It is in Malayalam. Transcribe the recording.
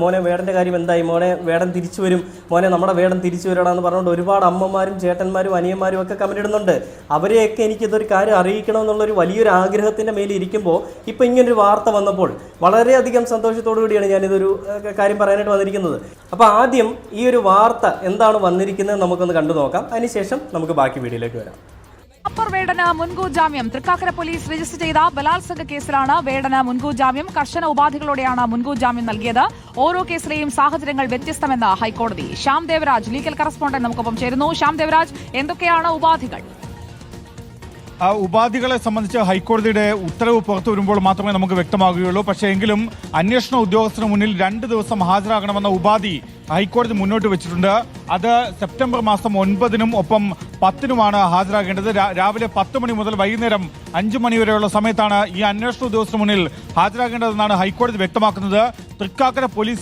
മോനെ വേടൻ്റെ കാര്യം എന്തായി, മോനെ വേടൻ തിരിച്ചു വരും, മോനെ നമ്മുടെ വേടൻ തിരിച്ചു വരണമെന്ന് പറഞ്ഞുകൊണ്ട് ഒരുപാട് അമ്മമാരും ചേട്ടന്മാരും അനിയന്മാരും ഒക്കെ കമന്റ് ഇടുന്നുണ്ട്. അവരെയൊക്കെ എനിക്കിതൊരു കാര്യം അറിയിക്കണമെന്നുള്ളൊരു വലിയൊരു ആഗ്രഹത്തിൻ്റെ മേലിൽ ഇരിക്കുമ്പോൾ ഇപ്പോൾ ഇങ്ങനൊരു വാർത്ത വന്നപ്പോൾ വളരെയധികം സന്തോഷത്തോടു കൂടിയാണ് ഞാനിതൊരു കാര്യം പറയാനായിട്ട് വന്നിരിക്കുന്നത്. അപ്പോൾ ആദ്യം ഈ ഒരു വാർത്ത എന്താണ് വന്നിരിക്കുന്നത് നമുക്കൊന്ന് കണ്ടു നോക്കാം. അതിനുശേഷം നമുക്ക് ബാക്കി വീഡിയോയിലേക്ക് വരാം. അപ്പർ വേടന് മുൻകൂർ ജാമ്യം. തൃക്കാക്കര പോലീസ് രജിസ്റ്റർ ചെയ്ത ബലാത്സംഗ കേസിലാണ് വേടന് മുൻകൂർ ജാമ്യം. കർശന ഉപാധികളോടെയാണ് മുൻകൂർ ജാമ്യം നൽകിയത്. ഓരോ കേസിലെയും സാഹചര്യങ്ങൾ വ്യത്യസ്തമെന്ന് ഹൈക്കോടതി. ശ്യാം ദേവരാജ് ലീഗൽ കറസ്പോണ്ടന്റ് നമുക്കൊപ്പം ചേരുന്നു. ശ്യാം ദേവരാജ്, എന്തൊക്കെയാണ് ഉപാധികൾ? ഉപാധികളെ സംബന്ധിച്ച് ഹൈക്കോടതിയുടെ ഉത്തരവ് പുറത്തു വരുമ്പോൾ മാത്രമേ നമുക്ക് വ്യക്തമാകുകയുള്ളൂ. പക്ഷേ എങ്കിലും അന്വേഷണ ഉദ്യോഗസ്ഥന് മുന്നിൽ 2 ദിവസം ഹാജരാകണമെന്ന ഉപാധി ഹൈക്കോടതി മുന്നോട്ട് വെച്ചിട്ടുണ്ട്. അത് സെപ്റ്റംബർ മാസം 9-നും ഒപ്പം 10-നുമാണ് ഹാജരാകേണ്ടത്. രാവിലെ 10 മണി മുതൽ വൈകുന്നേരം 5 മണി വരെയുള്ള സമയത്താണ് ഈ അന്വേഷണ ഉദ്യോഗസ്ഥന് മുന്നിൽ ഹാജരാകേണ്ടതെന്നാണ് ഹൈക്കോടതി വ്യക്തമാക്കുന്നത്. തൃക്കാക്കര പോലീസ്